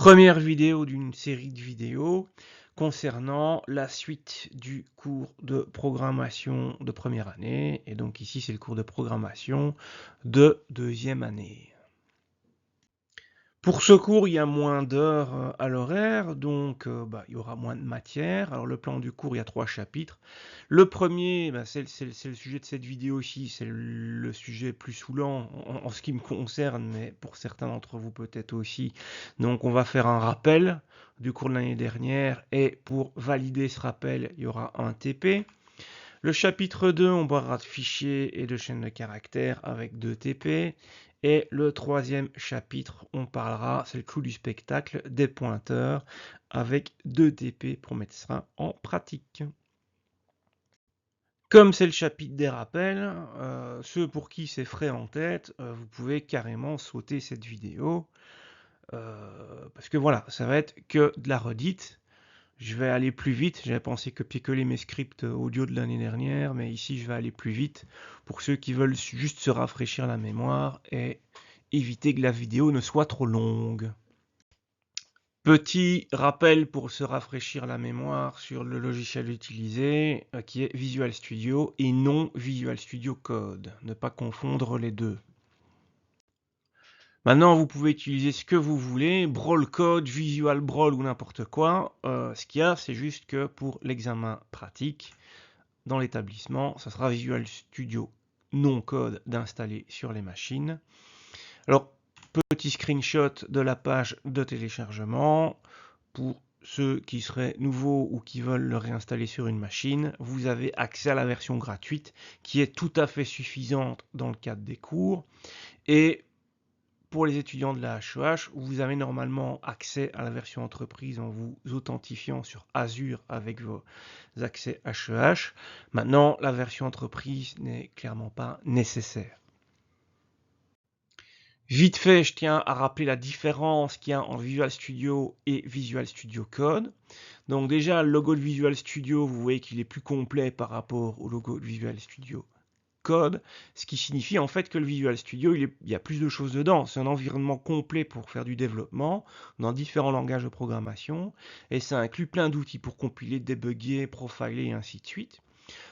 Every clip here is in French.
Première vidéo d'une série de vidéos concernant la suite du cours de programmation de première année. Et donc ici, c'est le cours de programmation de deuxième année. Pour ce cours, il y a moins d'heures à l'horaire, donc il y aura moins de matière. Alors le plan du cours, il y a 3 chapitres. Le premier, c'est le sujet de cette vidéo-ci, c'est le sujet plus saoulant en ce qui me concerne, mais pour certains d'entre vous peut-être aussi. Donc on va faire un rappel du cours de l'année dernière, et pour valider ce rappel, il y aura un TP. Le chapitre 2, on parlera de fichiers et de chaînes de caractères avec 2 TP. Et le troisième chapitre, on parlera, c'est le clou du spectacle, des pointeurs avec 2 TP pour mettre ça en pratique. Comme c'est le chapitre des rappels, ceux pour qui c'est frais en tête, vous pouvez carrément sauter cette vidéo. Parce que voilà, ça va être que de la redite. Je vais aller plus vite. J'avais pensé copier-coller mes scripts audio de l'année dernière, mais ici je vais aller plus vite pour ceux qui veulent juste se rafraîchir la mémoire et éviter que la vidéo ne soit trop longue. Petit rappel pour se rafraîchir la mémoire sur le logiciel utilisé qui est Visual Studio et non Visual Studio Code. Ne pas confondre les deux. Maintenant, vous pouvez utiliser ce que vous voulez, Brawl Code, Visual Brawl ou n'importe quoi. Ce qu'il y a, c'est juste que pour l'examen pratique, dans l'établissement, ça sera Visual Studio non code d'installer sur les machines. Alors, petit screenshot de la page de téléchargement. Pour ceux qui seraient nouveaux ou qui veulent le réinstaller sur une machine, vous avez accès à la version gratuite qui est tout à fait suffisante dans le cadre des cours. Et pour les étudiants de la HEH, vous avez normalement accès à la version entreprise en vous authentifiant sur Azure avec vos accès HEH. Maintenant, la version entreprise n'est clairement pas nécessaire. Vite fait, je tiens à rappeler la différence qu'il y a entre Visual Studio et Visual Studio Code. Donc déjà, le logo de Visual Studio, vous voyez qu'il est plus complet par rapport au logo de Visual Studio Code, ce qui signifie en fait que le Visual Studio, il y a plus de choses dedans. C'est un environnement complet pour faire du développement dans différents langages de programmation, et ça inclut plein d'outils pour compiler, débugger, profiler et ainsi de suite.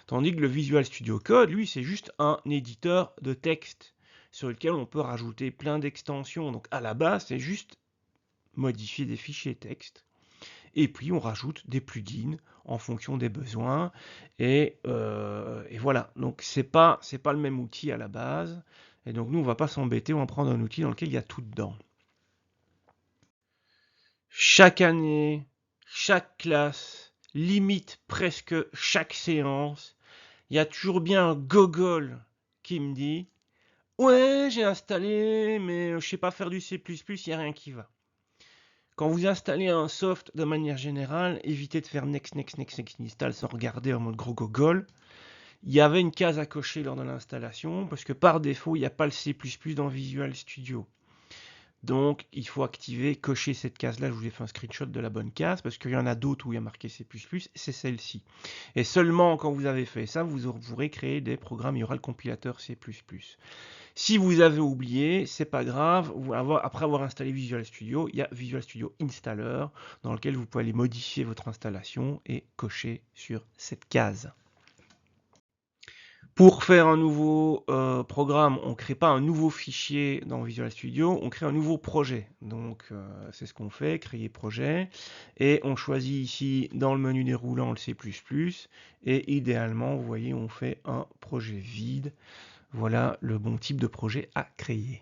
Tandis que le Visual Studio Code, lui, c'est juste un éditeur de texte sur lequel on peut rajouter plein d'extensions. Donc à la base, c'est juste modifier des fichiers texte. Et puis on rajoute des plugins en fonction des besoins. Et voilà. Donc c'est pas le même outil à la base. Et donc nous, on va pas s'embêter, on va prendre un outil dans lequel il y a tout dedans. Chaque année, chaque classe, limite presque chaque séance, il y a toujours bien un gogol qui me dit « Ouais, j'ai installé, mais je sais pas faire du C++, il n'y a rien qui va. » Quand vous installez un soft de manière générale, évitez de faire next, next, next, next install sans regarder en mode gros gogol. Il y avait une case à cocher lors de l'installation parce que par défaut, il n'y a pas le C++ dans Visual Studio. Donc, il faut activer, cocher cette case-là. Je vous ai fait un screenshot de la bonne case parce qu'il y en a d'autres où il y a marqué C++, c'est celle-ci. Et seulement quand vous avez fait ça, vous pourrez créer des programmes, il y aura le compilateur C++. Si vous avez oublié, c'est pas grave. Après avoir installé Visual Studio, il y a Visual Studio Installer dans lequel vous pouvez aller modifier votre installation et cocher sur cette case. Pour faire un nouveau programme, on ne crée pas un nouveau fichier dans Visual Studio, on crée un nouveau projet. Donc c'est ce qu'on fait, créer projet. Et on choisit ici dans le menu déroulant le C++. Et idéalement, vous voyez, on fait un projet vide. Voilà le bon type de projet à créer.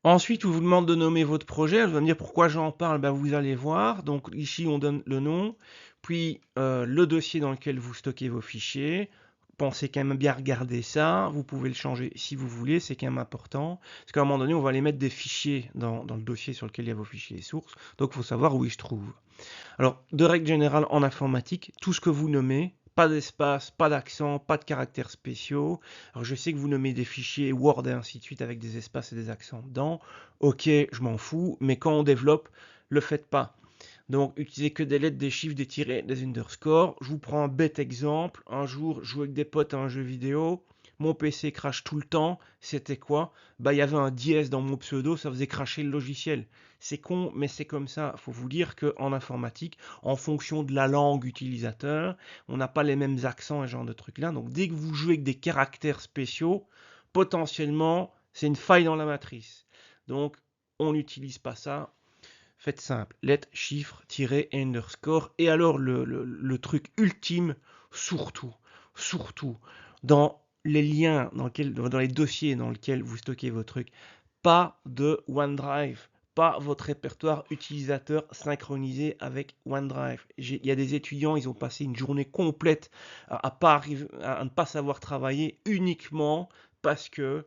Ensuite, on vous demande de nommer votre projet. Vous allez me dire pourquoi j'en parle, vous allez voir. Donc ici, on donne le nom, puis le dossier dans lequel vous stockez vos fichiers. Pensez quand même bien regarder ça. Vous pouvez le changer si vous voulez, c'est quand même important. Parce qu'à un moment donné, on va aller mettre des fichiers dans le dossier sur lequel il y a vos fichiers sources. Donc il faut savoir où ils se trouvent. Alors, de règle générale, en informatique, tout ce que vous nommez, pas d'espace, pas d'accent, pas de caractères spéciaux. Alors, je sais que vous nommez des fichiers Word et ainsi de suite avec des espaces et des accents dedans. Ok, je m'en fous, mais quand on développe, le faites pas. Donc, utilisez que des lettres, des chiffres, des tirets, des underscores. Je vous prends un bête exemple. Un jour, je jouais avec des potes à un jeu vidéo. Mon PC crache tout le temps. C'était quoi? Il y avait un dièse dans mon pseudo, ça faisait cracher le logiciel. C'est con, mais c'est comme ça. Il faut vous dire qu'en informatique, en fonction de la langue utilisateur, on n'a pas les mêmes accents et ce genre de trucs-là. Donc dès que vous jouez avec des caractères spéciaux, potentiellement, c'est une faille dans la matrice. Donc on n'utilise pas ça. Faites simple, lettre, chiffre, tiret, underscore. Et alors le truc ultime, surtout, dans les liens, dans les dossiers dans lesquels vous stockez vos trucs, pas de OneDrive, pas votre répertoire utilisateur synchronisé avec OneDrive. Il y a des étudiants, ils ont passé une journée complète à ne pas savoir travailler uniquement parce que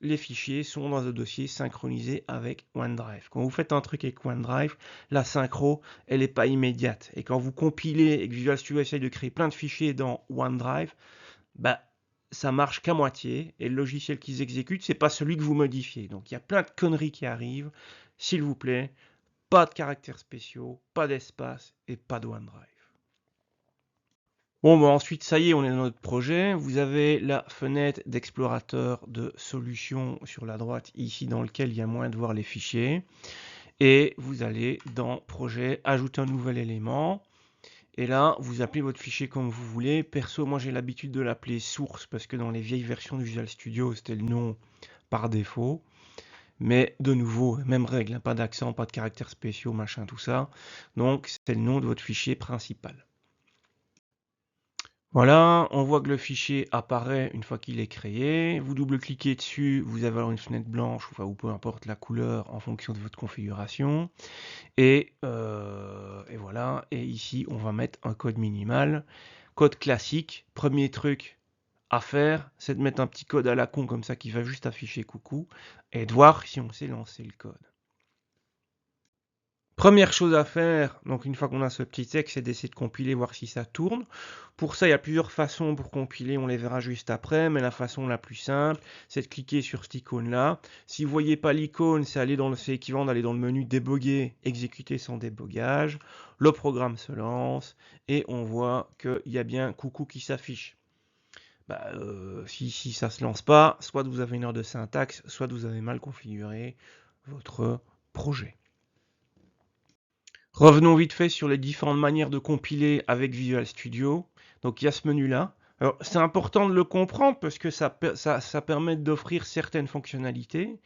les fichiers sont dans un dossier synchronisé avec OneDrive. Quand vous faites un truc avec OneDrive, la synchro, elle n'est pas immédiate. Et quand vous compilez et que Visual Studio essaye de créer plein de fichiers dans OneDrive, bah, ça marche qu'à moitié. Et le logiciel qu'ils exécutent, c'est pas celui que vous modifiez. Donc il y a plein de conneries qui arrivent. S'il vous plaît, pas de caractères spéciaux, pas d'espace et pas de OneDrive. Bon, bah ensuite, ça y est, on est dans notre projet. Vous avez la fenêtre d'explorateur de solutions sur la droite, ici, dans lequel il y a moyen de voir les fichiers. Et vous allez dans Projet, ajouter un nouvel élément. Et là, vous appelez votre fichier comme vous voulez. Perso, moi, j'ai l'habitude de l'appeler source, parce que dans les vieilles versions de Visual Studio, c'était le nom par défaut. Mais de nouveau, même règle, hein, pas d'accent, pas de caractères spéciaux, machin, tout ça. Donc, c'est le nom de votre fichier principal. Voilà, on voit que le fichier apparaît une fois qu'il est créé. Vous double-cliquez dessus, vous avez alors une fenêtre blanche, ou peu importe la couleur en fonction de votre configuration. Et voilà, et ici on va mettre un code minimal. Code classique, premier truc à faire, c'est de mettre un petit code à la con comme ça qui va juste afficher coucou, et de voir si on sait lancer le code. Première chose à faire, donc une fois qu'on a ce petit texte, c'est d'essayer de compiler, voir si ça tourne. Pour ça, il y a plusieurs façons pour compiler, on les verra juste après, mais la façon la plus simple, c'est de cliquer sur cette icône-là. Si vous ne voyez pas l'icône, c'est équivalent d'aller dans le menu débugger, exécuter sans débogage. Le programme se lance et on voit qu'il y a bien coucou qui s'affiche. Si ça ne se lance pas, soit vous avez une erreur de syntaxe, soit vous avez mal configuré votre projet. Revenons vite fait sur les différentes manières de compiler avec Visual Studio. Donc il y a ce menu-là. Alors c'est important de le comprendre parce que ça permet d'offrir certaines fonctionnalités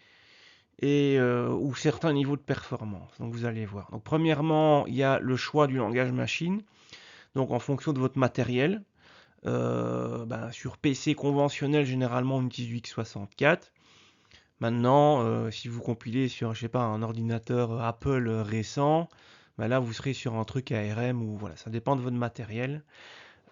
et ou certains niveaux de performance. Donc vous allez voir. Donc premièrement, il y a le choix du langage machine. Donc en fonction de votre matériel. Sur PC conventionnel, généralement on utilise du x64. Maintenant, si vous compilez sur, je sais pas, un ordinateur Apple récent, là vous serez sur un truc ARM ou voilà, ça dépend de votre matériel.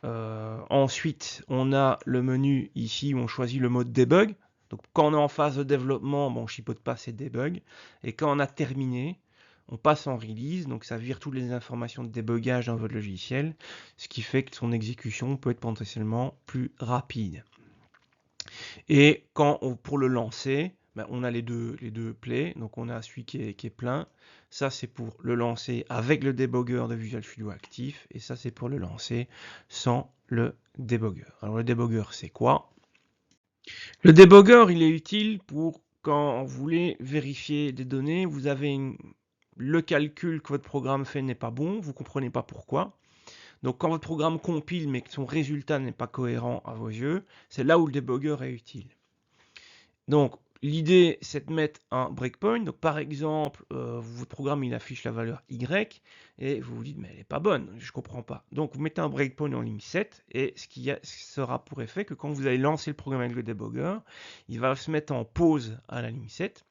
Ensuite, on a le menu ici où on choisit le mode debug. Donc quand on est en phase de développement, on ne chipote pas ces debug. Et quand on a terminé, on passe en release, donc ça vire toutes les informations de débugage dans votre logiciel, ce qui fait que son exécution peut être potentiellement plus rapide. Et pour le lancer, on a les deux plays, donc on a celui qui est plein, ça c'est pour le lancer avec le débugger de Visual Studio actif, et ça c'est pour le lancer sans le débugger. Alors le débugger c'est quoi? Le débugger il est utile pour quand vous voulez vérifier des données, vous avez le calcul que votre programme fait n'est pas bon, vous ne comprenez pas pourquoi. Donc quand votre programme compile mais que son résultat n'est pas cohérent à vos yeux, c'est là où le débugger est utile. Donc l'idée c'est de mettre un breakpoint. Donc par exemple, votre programme il affiche la valeur Y et vous vous dites mais elle n'est pas bonne, je ne comprends pas. Donc vous mettez un breakpoint en ligne 7 et ce qui sera pour effet que quand vous allez lancer le programme avec le débugger, il va se mettre en pause à la ligne 7.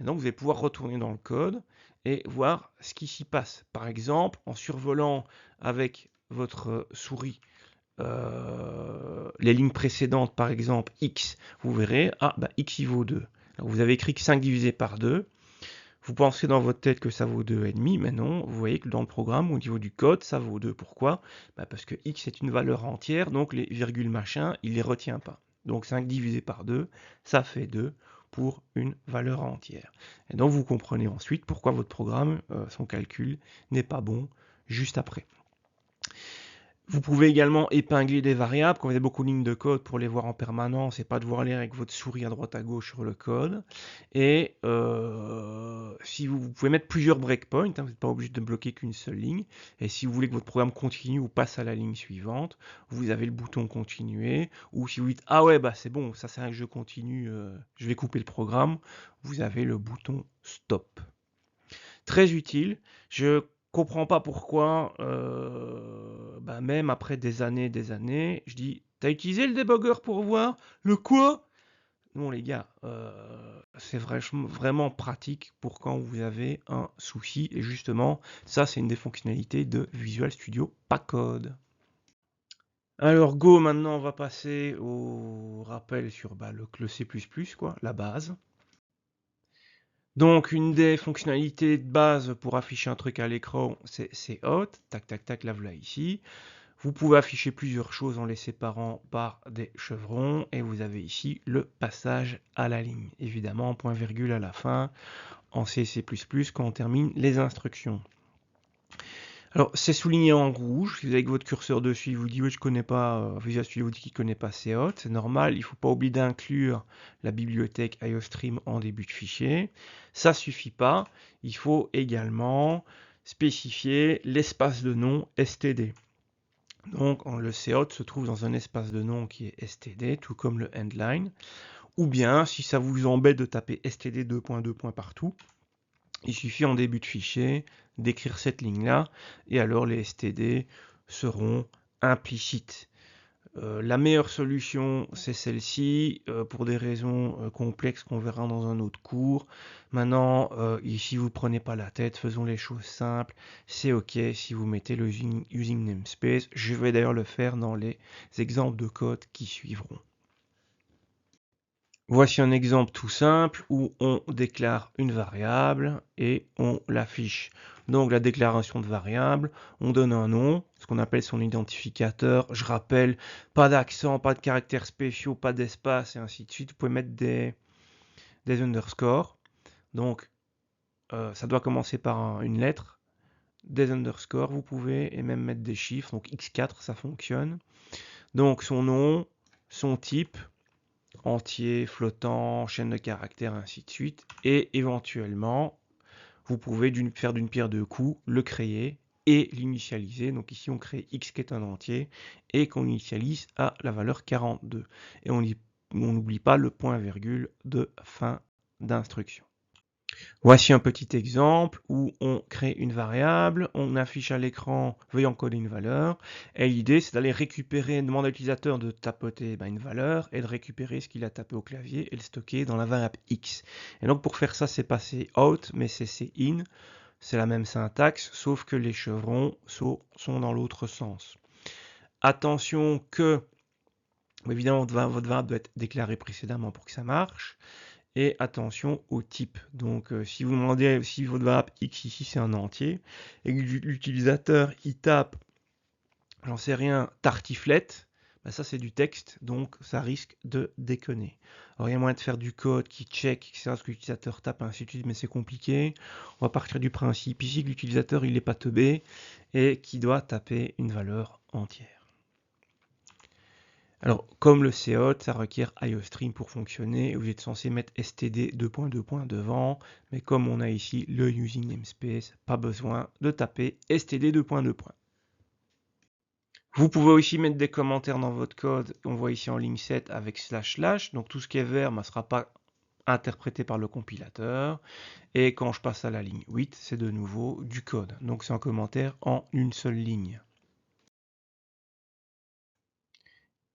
Et donc vous allez pouvoir retourner dans le code et voir ce qui s'y passe. Par exemple, en survolant avec votre souris les lignes précédentes, par exemple x, vous verrez, x il vaut 2. Alors vous avez écrit que 5 divisé par 2. Vous pensez dans votre tête que ça vaut 2,5, mais non, vous voyez que dans le programme, au niveau du code, ça vaut 2. Pourquoi? Parce que x est une valeur entière, donc les virgules machin, il ne les retient pas. Donc 5 divisé par 2, ça fait 2 pour une valeur entière. Et donc vous comprenez ensuite pourquoi votre programme, son calcul, n'est pas bon juste après. Vous pouvez également épingler des variables quand vous avez beaucoup de lignes de code pour les voir en permanence et pas devoir lire avec votre souris à droite à gauche sur le code. Et si vous pouvez mettre plusieurs breakpoints, hein, vous n'êtes pas obligé de bloquer qu'une seule ligne. Et si vous voulez que votre programme continue ou passe à la ligne suivante, vous avez le bouton continuer. Ou si vous dites ah ouais bah c'est bon, ça c'est un que je continue, je vais couper le programme, vous avez le bouton stop. Très utile. Je comprends pas pourquoi, même après des années, je dis, t'as utilisé le debugger pour voir le quoi? Non les gars, c'est vraiment pratique pour quand vous avez un souci. Et justement, ça c'est une des fonctionnalités de Visual Studio Code. Alors Go, maintenant on va passer au rappel sur le C++, quoi, la base. Donc, une des fonctionnalités de base pour afficher un truc à l'écran, c'est hot. Tac, tac, tac, la voilà ici. Vous pouvez afficher plusieurs choses en les séparant par des chevrons. Et vous avez ici le passage à la ligne. Évidemment, point virgule à la fin en C++ quand on termine les instructions. Alors, c'est souligné en rouge. Si vous avez votre curseur dessus, il vous dit oui, je connais pas, Visual Studio vous dit qu'il ne connaît pas C-Hot. C'est normal, il ne faut pas oublier d'inclure la bibliothèque IOStream en début de fichier. Ça ne suffit pas. Il faut également spécifier l'espace de nom std. Donc, le C-Hot se trouve dans un espace de nom qui est std, tout comme le endline. Ou bien, si ça vous embête de taper std 2.2 partout, il suffit en début de fichier d'écrire cette ligne-là, et alors les std seront implicites. La meilleure solution, c'est celle-ci, pour des raisons complexes qu'on verra dans un autre cours. Maintenant, ici, vous prenez pas la tête, faisons les choses simples. C'est OK si vous mettez le using namespace. Je vais d'ailleurs le faire dans les exemples de code qui suivront. Voici un exemple tout simple où on déclare une variable et on l'affiche. Donc la déclaration de variable, on donne un nom, ce qu'on appelle son identificateur. Je rappelle, pas d'accent, pas de caractères spéciaux, pas d'espace et ainsi de suite. Vous pouvez mettre des underscores. Donc ça doit commencer par une lettre. Des underscores, vous pouvez, et même mettre des chiffres. Donc x4, ça fonctionne. Donc son nom, son type, entier, flottant, chaîne de caractères, ainsi de suite. Et éventuellement, vous pouvez faire d'une pierre deux coups, le créer et l'initialiser. Donc ici, on crée x qui est un entier et qu'on initialise à la valeur 42. Et on n'oublie pas le point virgule de fin d'instruction. Voici un petit exemple où on crée une variable, on affiche à l'écran veuillez encoder une valeur, et l'idée c'est d'aller récupérer, demander à l'utilisateur de tapoter une valeur et de récupérer ce qu'il a tapé au clavier et le stocker dans la variable x. Et donc pour faire ça, c'est pas out, mais c'est in. C'est la même syntaxe, sauf que les chevrons sont dans l'autre sens. Attention que, évidemment, votre variable doit être déclarée précédemment pour que ça marche. Et attention au type. Donc si vous demandez si votre variable x ici c'est un entier et que l'utilisateur il tape, j'en sais rien, tartiflette, ça c'est du texte, donc ça risque de déconner. Alors il y a moyen de faire du code qui check ce que l'utilisateur tape, ainsi de suite, mais c'est compliqué. On va partir du principe ici que l'utilisateur il n'est pas teubé et qui doit taper une valeur entière. Alors, comme le C-Hot, ça requiert IOStream pour fonctionner, et vous êtes censé mettre std 2.2 devant, mais comme on a ici le using namespace, pas besoin de taper std 2.2. Vous pouvez aussi mettre des commentaires dans votre code, on voit ici en ligne 7 avec //, donc tout ce qui est vert ne sera pas interprété par le compilateur, et quand je passe à la ligne 8, c'est de nouveau du code, donc c'est un commentaire en une seule ligne.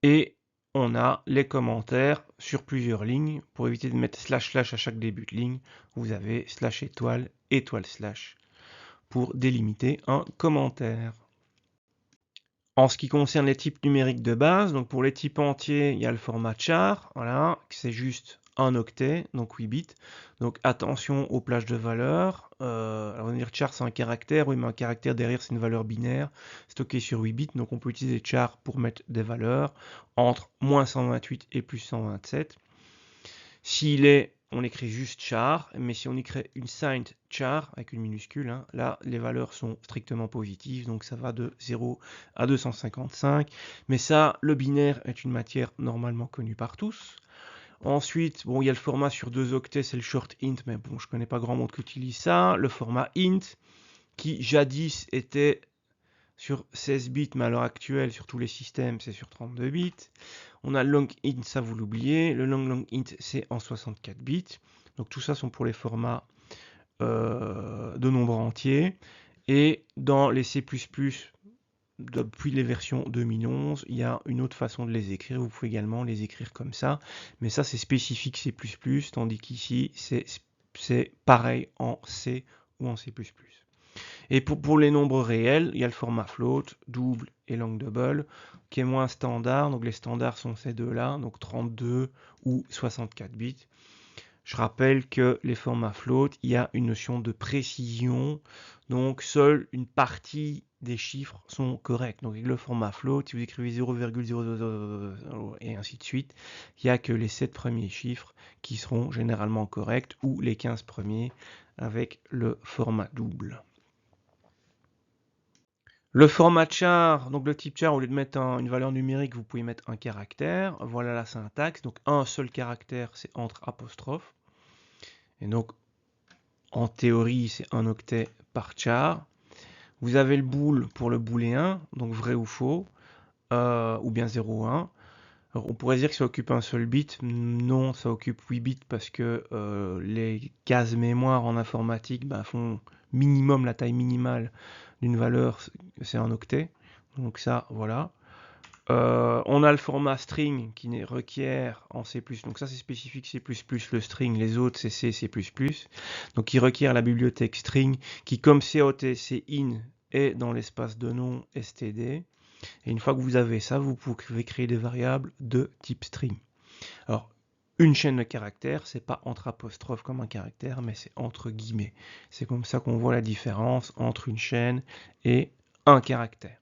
Et on a les commentaires sur plusieurs lignes. Pour éviter de mettre // à chaque début de ligne, vous avez /étoile, étoile / pour délimiter un commentaire. En ce qui concerne les types numériques de base, donc pour les types entiers, il y a le format char, voilà, c'est juste un octet, donc 8 bits. Donc attention aux plages de valeurs. Alors on va dire char c'est un caractère, oui mais un caractère derrière c'est une valeur binaire stockée sur 8 bits, donc on peut utiliser char pour mettre des valeurs entre moins 128 et plus 127. S'il est on écrit juste char, mais si on écrit une signed char avec une minuscule, hein, là les valeurs sont strictement positives, donc ça va de 0 à 255. Mais ça, le binaire est une matière normalement connue par tous. Ensuite, bon, il y a le format sur 2 octets, c'est le short int, mais bon, je connais pas grand monde qui utilise ça. Le format int, qui jadis était sur 16 bits, mais à l'heure actuelle, sur tous les systèmes, c'est sur 32 bits. On a le long int, ça vous l'oubliez. Le long int, c'est en 64 bits. Donc tout ça sont pour les formats de nombres entiers. Et dans les C++, depuis les versions 2011, il y a une autre façon de les écrire. Vous pouvez également les écrire comme ça. Mais ça, c'est spécifique C++, tandis qu'ici, c'est pareil en C ou en C++. Et pour les nombres réels, il y a le format float, double et long double, qui est moins standard. Donc les standards sont ces deux-là, donc 32 ou 64 bits. Je rappelle que les formats float, il y a une notion de précision, donc seule une partie des chiffres sont corrects. Donc avec le format float, si vous écrivez 0,000 et ainsi de suite, il n'y a que les 7 premiers chiffres qui seront généralement corrects, ou les 15 premiers avec le format double. Le format char, donc le type char, au lieu de mettre une valeur numérique, vous pouvez mettre un caractère. Voilà la syntaxe. Donc un seul caractère, c'est entre apostrophes. Et donc, en théorie, c'est un octet par char. Vous avez le bool pour le booléen, donc vrai ou faux, ou bien 0 ou 1. Alors, on pourrait dire que ça occupe un seul bit. Non, ça occupe 8 bits parce que les cases mémoire en informatique font minimum la taille minimale d'une valeur, c'est un octet. Donc ça, voilà. On a le format string qui requiert en C++, donc ça c'est spécifique C++, le string, les autres c'est C, C++, donc qui requiert la bibliothèque string qui comme COTC in est dans l'espace de nom std, et une fois que vous avez ça, vous pouvez créer des variables de type string. Alors, une chaîne de caractères, c'est pas entre apostrophes comme un caractère, mais c'est entre guillemets. C'est comme ça qu'on voit la différence entre une chaîne et un caractère.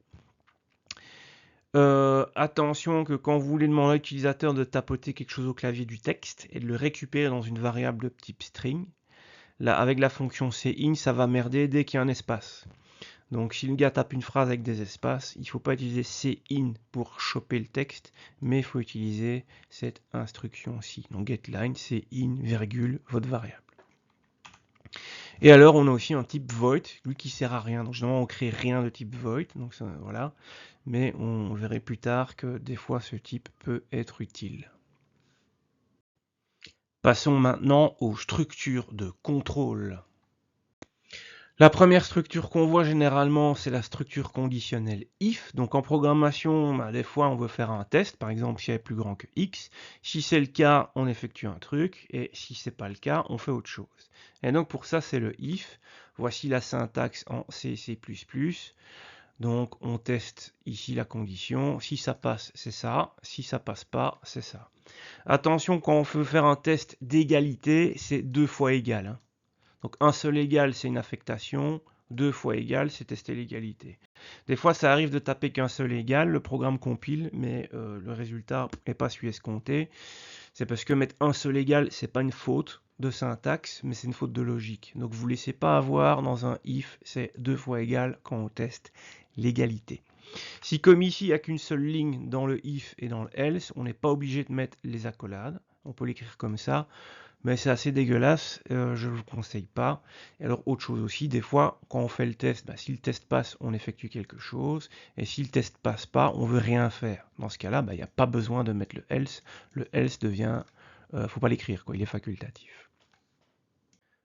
Attention que quand vous voulez demander à l'utilisateur de tapoter quelque chose au clavier du texte et de le récupérer dans une variable de type string, là avec la fonction cin, ça va merder dès qu'il y a un espace. Donc si le gars tape une phrase avec des espaces, il ne faut pas utiliser cin pour choper le texte, mais il faut utiliser cette instruction-ci. Donc getLine, cin, virgule, votre variable. Et alors, on a aussi un type void, lui qui sert à rien. Donc, généralement, on crée rien de type void. Donc, ça, voilà. Mais on verrait plus tard que des fois, ce type peut être utile. Passons maintenant aux structures de contrôle. La première structure qu'on voit généralement, c'est la structure conditionnelle if. Donc en programmation, des fois on veut faire un test, par exemple si elle est plus grand que x. Si c'est le cas, on effectue un truc, et si c'est pas le cas, on fait autre chose. Et donc pour ça, c'est le if. Voici la syntaxe en C++. Donc on teste ici la condition. Si ça passe, c'est ça. Si ça passe pas, c'est ça. Attention, quand on veut faire un test d'égalité, c'est 2 fois égal, hein. Donc un seul égal, c'est une affectation. 2 fois égal, c'est tester l'égalité. Des fois, ça arrive de taper qu'un seul égal, le programme compile, mais le résultat n'est pas celui escompté. C'est parce que mettre un seul égal, c'est pas une faute de syntaxe, mais c'est une faute de logique. Donc vous ne laissez pas avoir dans un if, c'est 2 fois égal quand on teste l'égalité. Si comme ici, il n'y a qu'une seule ligne dans le if et dans le else, on n'est pas obligé de mettre les accolades. On peut l'écrire comme ça. Mais c'est assez dégueulasse, je ne vous conseille pas. Et alors autre chose aussi, des fois quand on fait le test, si le test passe, on effectue quelque chose, et si le test passe pas, on veut rien faire. Dans ce cas-là, il n'y a pas besoin de mettre le else. Le else devient, faut pas l'écrire, il est facultatif.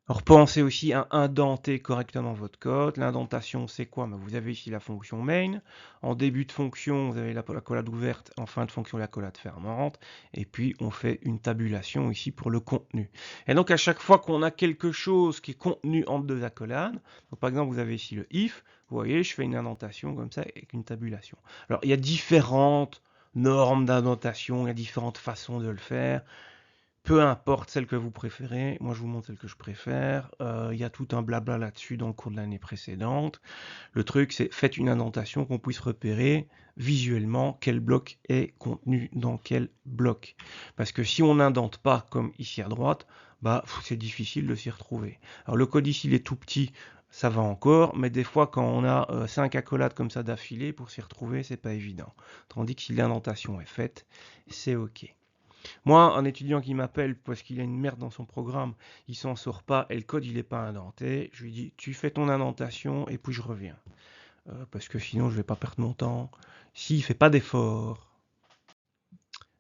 Alors pensez aussi à indenter correctement votre code. L'indentation, c'est quoi? Vous avez ici la fonction main. En début de fonction, vous avez l'accolade ouverte. En fin de fonction, l'accolade fermante. Et puis, on fait une tabulation ici pour le contenu. Et donc, à chaque fois qu'on a quelque chose qui est contenu entre deux accolades, donc par exemple, vous avez ici le if. Vous voyez, je fais une indentation comme ça avec une tabulation. Alors, il y a différentes normes d'indentation. Il y a différentes façons de le faire. peu importe celle que vous préférez, moi je vous montre celle que je préfère. Il y a tout un blabla là-dessus dans le cours de l'année précédente. Le truc, c'est faites une indentation qu'on puisse repérer visuellement quel bloc est contenu dans quel bloc. Parce que si on n'indente pas, comme ici à droite, bah, c'est difficile de s'y retrouver. Alors le code ici, il est tout petit, ça va encore, mais des fois, quand on a 5 accolades comme ça d'affilée, pour s'y retrouver, c'est pas évident. Tandis que si l'indentation est faite, c'est OK. Moi, un étudiant qui m'appelle parce qu'il a une merde dans son programme, il s'en sort pas et le code il n'est pas indenté, je lui dis tu fais ton indentation et puis je reviens. Parce que sinon je vais pas perdre mon temps. S'il fait pas d'effort.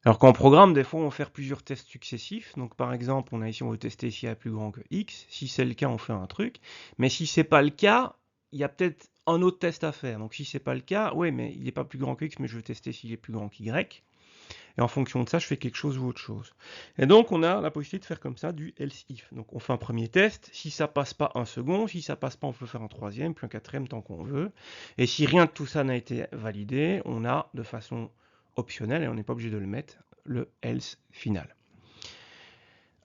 Alors qu'en programme, des fois on va faire plusieurs tests successifs. Donc par exemple, on veut tester s'il y a plus grand que x. Si c'est le cas, on fait un truc. Mais si c'est pas le cas, il y a peut-être un autre test à faire. Donc si c'est pas le cas, ouais, mais il n'est pas plus grand que x, mais je veux tester s'il est plus grand qu'y. Et en fonction de ça, je fais quelque chose ou autre chose. Et donc, on a la possibilité de faire comme ça du else if. Donc, on fait un premier test. Si ça passe pas, un second. Si ça passe pas, on peut faire un troisième, puis un quatrième, tant qu'on veut. Et si rien de tout ça n'a été validé, on a de façon optionnelle, et on n'est pas obligé de le mettre, le else final.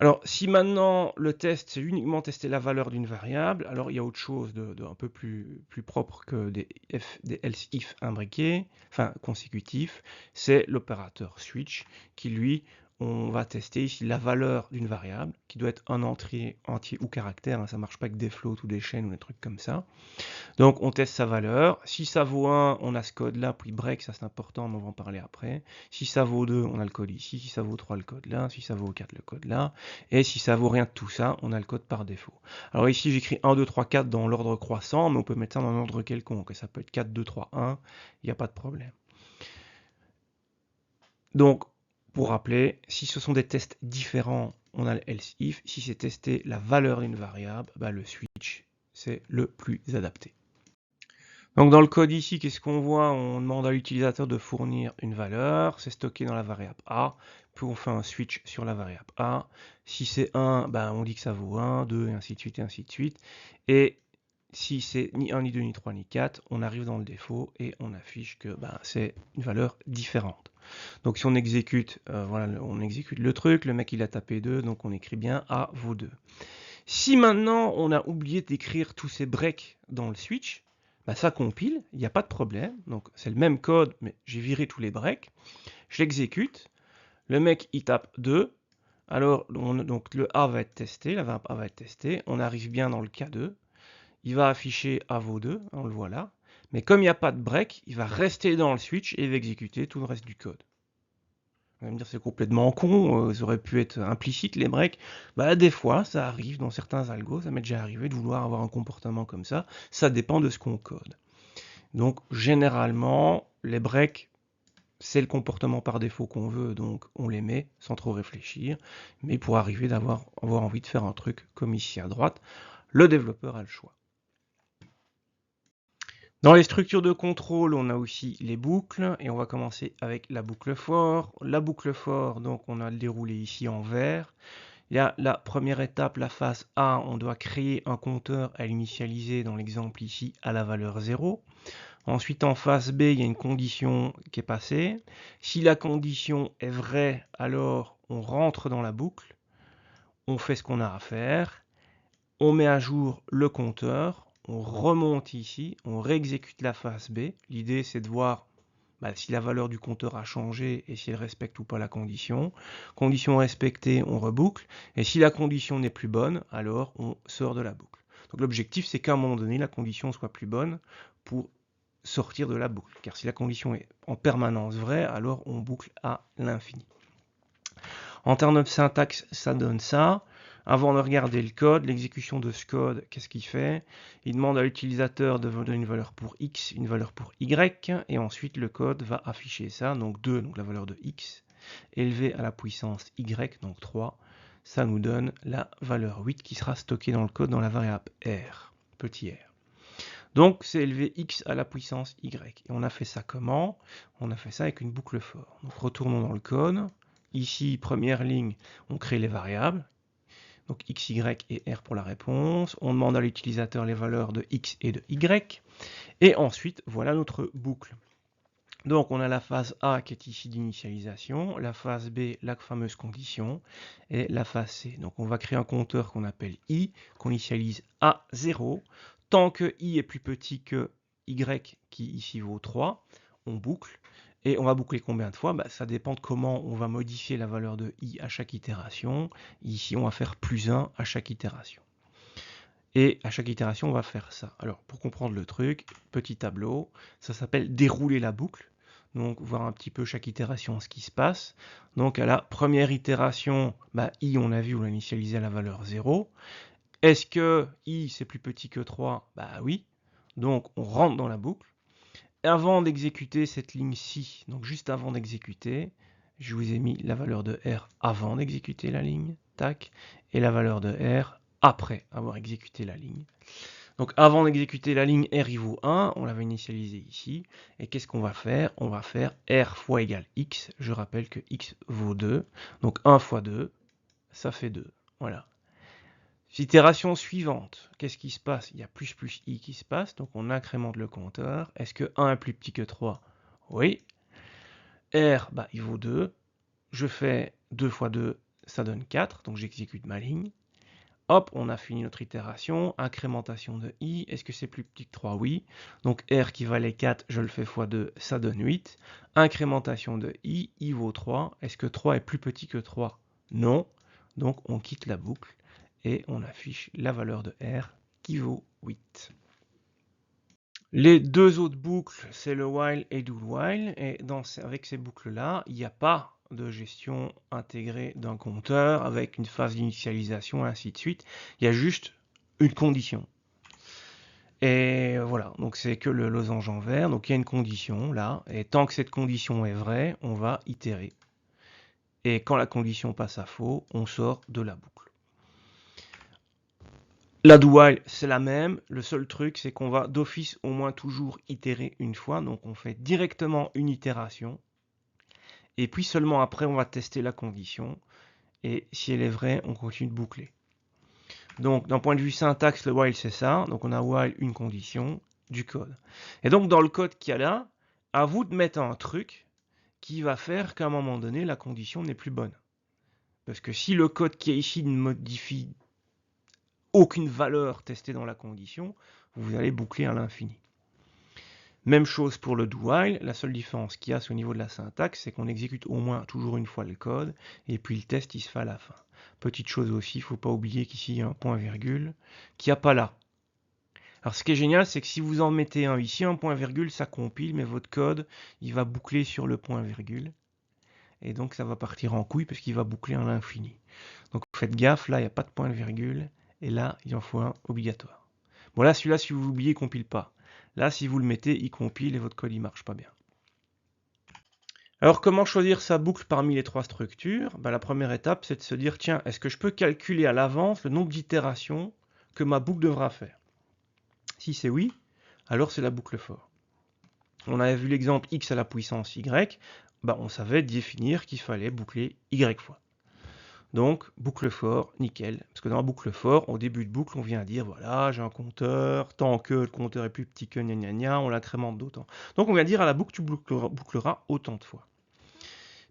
Alors, si maintenant le test, c'est uniquement tester la valeur d'une variable, alors il y a autre chose de un peu plus propre que des else if imbriqués, enfin consécutifs, c'est l'opérateur switch qui, lui, on va tester ici la valeur d'une variable, qui doit être un entier ou caractère, hein, ça ne marche pas avec des floats ou des chaînes ou des trucs comme ça. Donc on teste sa valeur. Si ça vaut 1, on a ce code là, puis break, ça c'est important, mais on va en parler après. Si ça vaut 2, on a le code ici. Si ça vaut 3, le code là. Si ça vaut 4, le code là. Et si ça vaut rien de tout ça, on a le code par défaut. Alors ici j'écris 1, 2, 3, 4 dans l'ordre croissant, mais on peut mettre ça dans un ordre quelconque. Ça peut être 4, 2, 3, 1, il n'y a pas de problème. Donc, pour rappeler, si ce sont des tests différents, on a le else if. Si c'est tester la valeur d'une variable, bah, le switch, c'est le plus adapté. Donc dans le code ici, qu'est-ce qu'on voit? On demande à l'utilisateur de fournir une valeur, c'est stocké dans la variable A, puis on fait un switch sur la variable A. Si c'est 1, ben on dit que ça vaut 1, 2, et ainsi de suite, et ainsi de suite. Et si c'est ni 1, ni 2, ni 3, ni 4, on arrive dans le défaut et on affiche que ben, c'est une valeur différente. Donc si on exécute, voilà, on exécute le truc, le mec il a tapé 2, donc on écrit bien A vaut 2. Si maintenant on a oublié d'écrire tous ces breaks dans le switch, bah ça compile, il n'y a pas de problème. Donc c'est le même code, mais j'ai viré tous les breaks. Je l'exécute. Le mec il tape 2. Alors donc le A va être testé, la variable A va être testée. On arrive bien dans le K2. Il va afficher A vaut 2, on le voit là. Mais comme il n'y a pas de break, il va rester dans le switch et il va exécuter tout le reste du code. On va me dire c'est complètement con, ça aurait pu être implicite les breaks. Bah des fois ça arrive dans certains algos, ça m'est déjà arrivé de vouloir avoir un comportement comme ça. Ça dépend de ce qu'on code. Donc généralement les breaks c'est le comportement par défaut qu'on veut, donc on les met sans trop réfléchir. Mais pour arriver d'avoir envie de faire un truc comme ici à droite, le développeur a le choix. Dans les structures de contrôle, on a aussi les boucles, et on va commencer avec la boucle for. La boucle for, donc on a le déroulé ici en vert. Il y a la première étape, la phase A, on doit créer un compteur à l'initialiser, dans l'exemple ici, à la valeur 0. Ensuite, en phase B, il y a une condition qui est passée. Si la condition est vraie, alors on rentre dans la boucle, on fait ce qu'on a à faire, on met à jour le compteur, on remonte ici, on réexécute la phase B. L'idée, c'est de voir si la valeur du compteur a changé et si elle respecte ou pas la condition. Condition respectée, on reboucle. Et si la condition n'est plus bonne, alors on sort de la boucle. Donc l'objectif, c'est qu'à un moment donné, la condition soit plus bonne pour sortir de la boucle. Car si la condition est en permanence vraie, alors on boucle à l'infini. En termes de syntaxe, ça donne ça. Avant de regarder le code, l'exécution de ce code, qu'est-ce qu'il fait? Il demande à l'utilisateur de donner une valeur pour x, une valeur pour y, et ensuite le code va afficher ça, donc 2, donc la valeur de x, élevé à la puissance y, donc 3, ça nous donne la valeur 8 qui sera stockée dans le code dans la variable r, petit r. Donc c'est élevé x à la puissance y. Et on a fait ça comment? On a fait ça avec une boucle for. Donc retournons dans le code. Ici, première ligne, on crée les variables. Donc x, y et r pour la réponse. On demande à l'utilisateur les valeurs de x et de y. Et ensuite, voilà notre boucle. Donc on a la phase A qui est ici d'initialisation, la phase B, la fameuse condition, et la phase C. Donc on va créer un compteur qu'on appelle I, qu'on initialise à 0. Tant que I est plus petit que Y, qui ici vaut 3, on boucle. Et on va boucler combien de fois? Ça dépend de comment on va modifier la valeur de I à chaque itération. Ici, on va faire plus 1 à chaque itération. Et à chaque itération, on va faire ça. Alors, pour comprendre le truc, petit tableau, ça s'appelle dérouler la boucle. Donc, voir un petit peu chaque itération ce qui se passe. Donc, à la première itération, I, on a vu, on l'a initialisé à la valeur 0. Est-ce que I, c'est plus petit que 3? Oui. Donc, on rentre dans la boucle. Avant d'exécuter cette ligne-ci, donc juste avant d'exécuter, je vous ai mis la valeur de R avant d'exécuter la ligne, tac, et la valeur de R après avoir exécuté la ligne. Donc avant d'exécuter la ligne, R il vaut 1, on l'avait initialisé ici, et qu'est-ce qu'on va faire? On va faire R fois égale X, je rappelle que X vaut 2, donc 1 fois 2, ça fait 2, voilà. Itération suivante, qu'est-ce qui se passe? Il y a plus I qui se passe, donc on incrémente le compteur. Est-ce que 1 est plus petit que 3? Oui. R, il vaut 2. Je fais 2 fois 2, ça donne 4, donc j'exécute ma ligne. Hop, on a fini notre itération, incrémentation de I, est-ce que c'est plus petit que 3? Oui. Donc R qui valait 4, je le fais fois 2, ça donne 8. Incrémentation de I vaut 3, est-ce que 3 est plus petit que 3? Non. Donc on quitte la boucle et on affiche la valeur de R qui vaut 8. Les deux autres boucles, c'est le while et do while, et avec ces boucles-là, il n'y a pas de gestion intégrée d'un compteur avec une phase d'initialisation et ainsi de suite. Il y a juste une condition. Et voilà, donc c'est que le losange en vert, donc il y a une condition là, et tant que cette condition est vraie, on va itérer. Et quand la condition passe à faux, on sort de la boucle. La do while, c'est la même. Le seul truc, c'est qu'on va d'office au moins toujours itérer une fois. Donc on fait directement une itération. Et puis seulement après, on va tester la condition. Et si elle est vraie, on continue de boucler. Donc d'un point de vue syntaxe, le while, c'est ça. Donc on a while, une condition, du code. Et donc dans le code qu'il y a là, à vous de mettre un truc qui va faire qu'à un moment donné, la condition n'est plus bonne. Parce que si le code qui est ici ne modifie aucune valeur testée dans la condition, vous allez boucler à l'infini. Même chose pour le do while, la seule différence qu'il y a au niveau de la syntaxe, c'est qu'on exécute au moins toujours une fois le code, et puis le test il se fait à la fin. Petite chose aussi, il ne faut pas oublier qu'ici il y a un point virgule, qu'il n'y a pas là. Alors ce qui est génial, c'est que si vous en mettez un ici, un point virgule, ça compile, mais votre code, il va boucler sur le point virgule, et donc ça va partir en couille, parce qu'il va boucler à l'infini. Donc faites gaffe, là il n'y a pas de point virgule, et là il en faut un obligatoire. Bon là, celui-là, si vous l'oubliez, il ne compile pas. Là, si vous le mettez, il compile et votre code ne marche pas bien. Alors, comment choisir sa boucle parmi les trois structures? La première étape, c'est de se dire, tiens, est-ce que je peux calculer à l'avance le nombre d'itérations que ma boucle devra faire? Si c'est oui, alors c'est la boucle for. On avait vu l'exemple x à la puissance y, on savait définir qu'il fallait boucler y fois. Donc, boucle for, nickel. Parce que dans la boucle for, au début de boucle, on vient dire, voilà, j'ai un compteur, tant que le compteur est plus petit que gna gna gna, on l'incrémente d'autant. Donc, on vient dire à la boucle, tu boucleras autant de fois.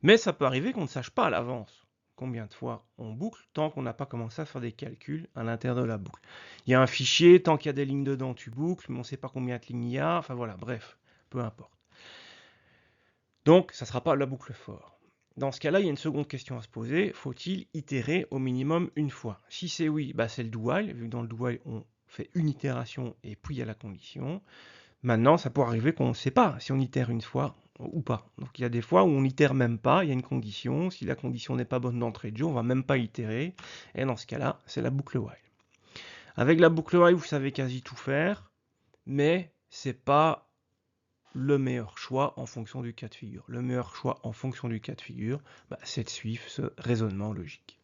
Mais ça peut arriver qu'on ne sache pas à l'avance combien de fois on boucle, tant qu'on n'a pas commencé à faire des calculs à l'intérieur de la boucle. Il y a un fichier, tant qu'il y a des lignes dedans, tu boucles, mais on ne sait pas combien de lignes il y a, enfin voilà, bref, peu importe. Donc, ça ne sera pas la boucle for. Dans ce cas-là, il y a une seconde question à se poser. Faut-il itérer au minimum une fois? Si c'est oui, c'est le do while, vu que dans le do while, on fait une itération et puis il y a la condition. Maintenant, ça pourrait arriver qu'on ne sait pas si on itère une fois ou pas. Donc il y a des fois où on n'itère même pas, il y a une condition. Si la condition n'est pas bonne d'entrée de jeu, on ne va même pas itérer. Et dans ce cas-là, c'est la boucle while. Avec la boucle while, vous savez quasi tout faire, mais c'est pas le meilleur choix en fonction du cas de figure. Le meilleur choix en fonction du cas de figure, c'est de suivre ce raisonnement logique.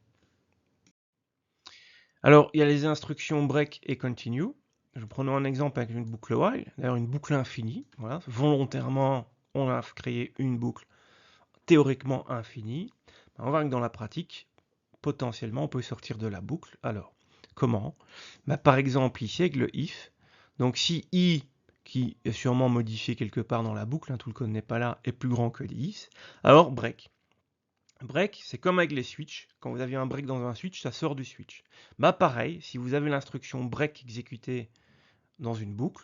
Alors, il y a les instructions break et continue. Je prends un exemple avec une boucle while, d'ailleurs une boucle infinie. Voilà. Volontairement, on a créé une boucle théoriquement infinie. On va voir que dans la pratique, potentiellement, on peut sortir de la boucle. Alors, comment? Par exemple, ici, avec le if. Donc, si i qui est sûrement modifié quelque part dans la boucle, hein, tout le code n'est pas là, est plus grand que 10, alors break. Break, c'est comme avec les switches. Quand vous avez un break dans un switch, ça sort du switch. Bah pareil, si vous avez l'instruction break exécutée dans une boucle,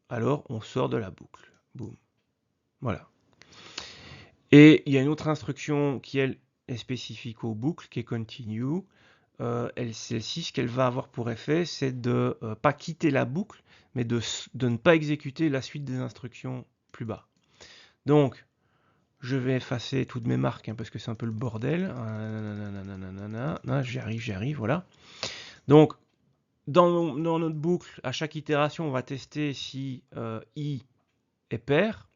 alors on sort de la boucle. Boum. Voilà. Et il y a une autre instruction qui, elle, est spécifique aux boucles, qui est continue. Celle-ci, ce qu'elle va avoir pour effet, c'est de pas quitter la boucle, mais de ne pas exécuter la suite des instructions plus bas. Donc, je vais effacer toutes mes marques, hein, parce que c'est un peu le bordel. J'y arrive, voilà. Donc, dans notre boucle, à chaque itération, on va tester si i est pair.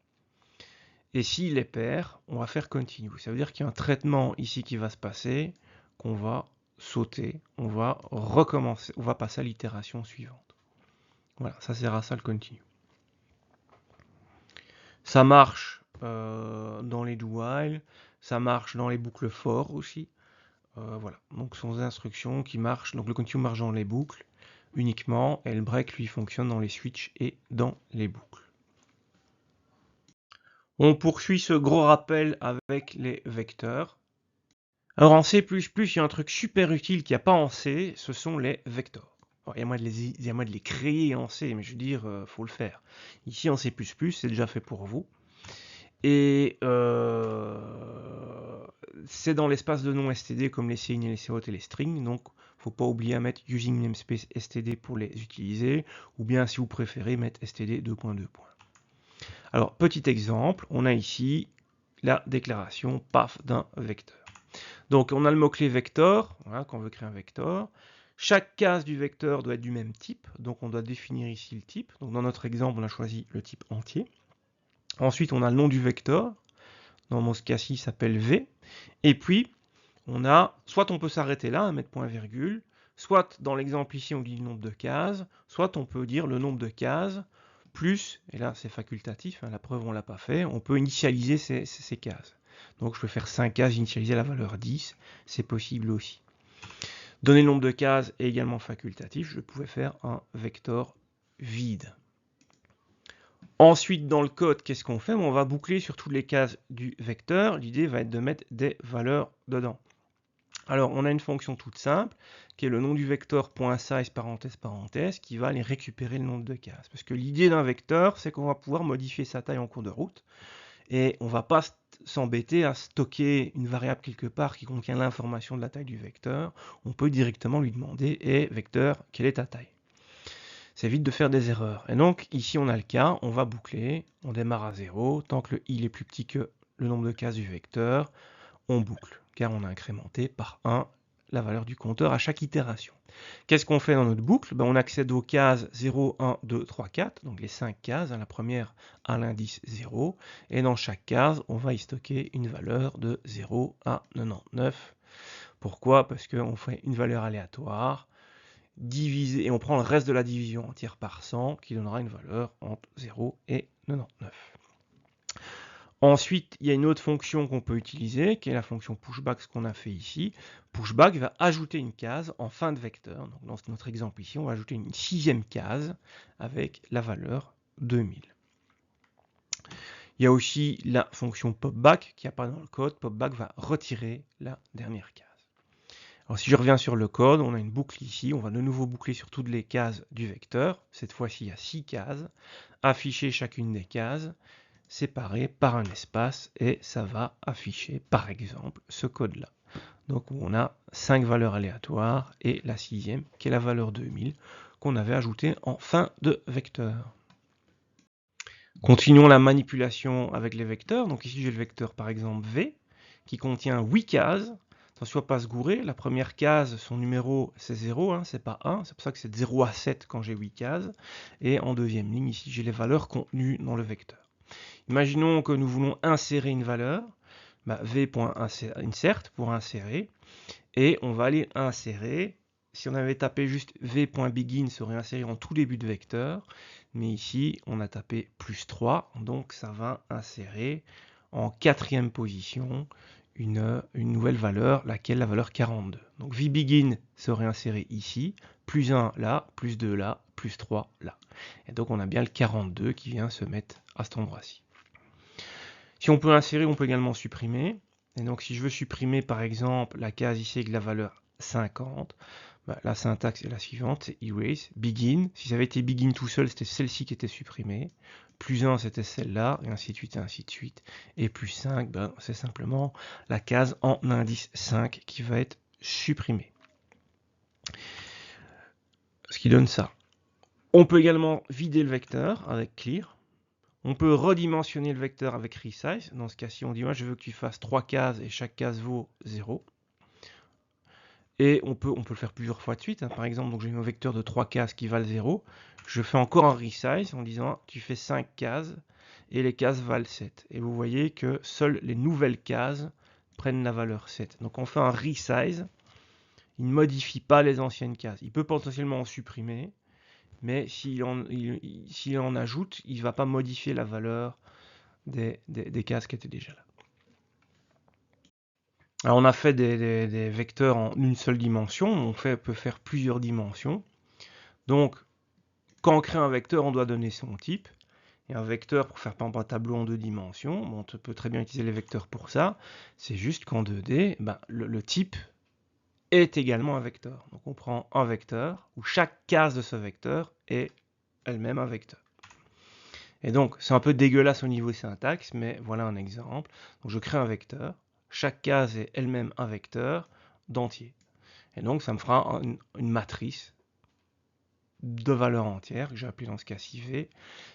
Et s'il est pair, on va faire continue. Ça veut dire qu'il y a un traitement ici qui va se passer, qu'on va sauter, on va recommencer, on va passer à l'itération suivante. Voilà, ça sert à ça le continue. Ça marche dans les do while, ça marche dans les boucles for aussi. Voilà, donc ce sont des instructions qui marchent. Donc le continue marche dans les boucles uniquement, et le break lui fonctionne dans les switches et dans les boucles. On poursuit ce gros rappel avec les vecteurs. Alors en C++, il y a un truc super utile qu'il n'y a pas en C, ce sont les vecteurs. Il y a moyen de les créer en C, mais je veux dire, faut le faire. Ici en C++, c'est déjà fait pour vous. Et c'est dans l'espace de nom std comme les cin, les cout et les strings, donc faut pas oublier à mettre using namespace std pour les utiliser, ou bien si vous préférez mettre std 2.2. Alors petit exemple, on a ici la déclaration path d'un vecteur. Donc on a le mot-clé vector, voilà, quand on veut créer un vecteur. Chaque case du vecteur doit être du même type, donc on doit définir ici le type. Donc dans notre exemple, on a choisi le type entier. Ensuite, on a le nom du vecteur. Dans ce cas-ci, il s'appelle V. Et puis, on a, soit on peut s'arrêter là, mettre point virgule, soit dans l'exemple ici, on dit le nombre de cases, soit on peut dire le nombre de cases, plus, et là c'est facultatif, hein, la preuve on ne l'a pas fait, on peut initialiser ces cases. Donc je peux faire 5 cases, initialiser la valeur 10, c'est possible aussi. Donner le nombre de cases est également facultatif, je pouvais faire un vecteur vide. Ensuite, dans le code, qu'est-ce qu'on fait? On va boucler sur toutes les cases du vecteur. L'idée va être de mettre des valeurs dedans. Alors, on a une fonction toute simple, qui est le nom du vecteur .size parenthèse parenthèse, qui va aller récupérer le nombre de cases. Parce que l'idée d'un vecteur, c'est qu'on va pouvoir modifier sa taille en cours de route, et on ne va pas s'embêter à stocker une variable quelque part qui contient l'information de la taille du vecteur. On peut directement lui demander, et vecteur, quelle est ta taille? Ça évite de faire des erreurs. Et donc ici on a le cas, on va boucler, on démarre à 0, tant que le i est plus petit que le nombre de cases du vecteur, on boucle, car on a incrémenté par 1 la valeur du compteur à chaque itération. Qu'est-ce qu'on fait dans notre boucle? On accède aux cases 0, 1, 2, 3, 4, donc les 5 cases, la première à l'indice 0, et dans chaque case, on va y stocker une valeur de 0 à 99. Pourquoi? Parce qu'on fait une valeur aléatoire, divisé, et on prend le reste de la division entière par 100 qui donnera une valeur entre 0 et 99. Ensuite, il y a une autre fonction qu'on peut utiliser, qui est la fonction pushback, ce qu'on a fait ici. Pushback va ajouter une case en fin de vecteur. Donc dans notre exemple ici, on va ajouter une 6e case avec la valeur 2000. Il y a aussi la fonction popback qui apparaît dans le code. Popback va retirer la dernière case. Alors si je reviens sur le code, on a une boucle ici, on va de nouveau boucler sur toutes les cases du vecteur. Cette fois-ci, il y a 6 cases. Afficher chacune des cases, séparées par un espace, et ça va afficher, par exemple, ce code-là. Donc on a 5 valeurs aléatoires, et la 6e, qui est la valeur 2000, qu'on avait ajoutée en fin de vecteur. Continuons la manipulation avec les vecteurs. Donc ici, j'ai le vecteur, par exemple, V, qui contient 8 cases. Attention à ne pas se gourer, la première case, son numéro c'est 0, hein, c'est pas 1, c'est pour ça que c'est de 0 à 7 quand j'ai 8 cases. Et en deuxième ligne, ici j'ai les valeurs contenues dans le vecteur. Imaginons que nous voulons insérer une valeur, v.insert pour insérer, et on va aller insérer. Si on avait tapé juste v.begin, ça aurait inséré en tout début de vecteur, mais ici on a tapé plus 3, donc ça va insérer en 4e position une nouvelle valeur, laquelle la valeur 42. Donc vBegin serait inséré ici, plus 1 là, plus 2 là, plus 3 là. Et donc on a bien le 42 qui vient se mettre à cet endroit-ci. Si on peut insérer, on peut également supprimer. Et donc si je veux supprimer par exemple la case ici avec la valeur 50, la syntaxe est la suivante, c'est erase, begin. Si ça avait été begin tout seul, c'était celle-ci qui était supprimée. Plus 1, c'était celle-là, et ainsi de suite, et ainsi de suite. Et plus 5, c'est simplement la case en indice 5 qui va être supprimée. Ce qui donne ça. On peut également vider le vecteur avec clear. On peut redimensionner le vecteur avec resize. Dans ce cas-ci, on dit moi je veux que tu fasses 3 cases et chaque case vaut 0. Et on peut le faire plusieurs fois de suite. Par exemple, donc j'ai mon vecteur de 3 cases qui valent 0. Je fais encore un resize en disant tu fais 5 cases et les cases valent 7. Et vous voyez que seules les nouvelles cases prennent la valeur 7. Donc on fait un resize. Il ne modifie pas les anciennes cases. Il peut potentiellement en supprimer, mais s'il en ajoute, il ne va pas modifier la valeur des cases qui étaient déjà là. Alors on a fait des vecteurs en une seule dimension, on peut faire plusieurs dimensions. Donc quand on crée un vecteur, on doit donner son type. Et un vecteur, pour faire par exemple un tableau en 2 dimensions, on peut très bien utiliser les vecteurs pour ça. C'est juste qu'en 2D, le type est également un vecteur. Donc on prend un vecteur, où chaque case de ce vecteur est elle-même un vecteur. Et donc c'est un peu dégueulasse au niveau syntaxe, mais voilà un exemple. Donc je crée un vecteur. Chaque case est elle-même un vecteur d'entier. Et donc ça me fera une matrice de valeurs entières, que j'ai appelée dans ce cas-ci V.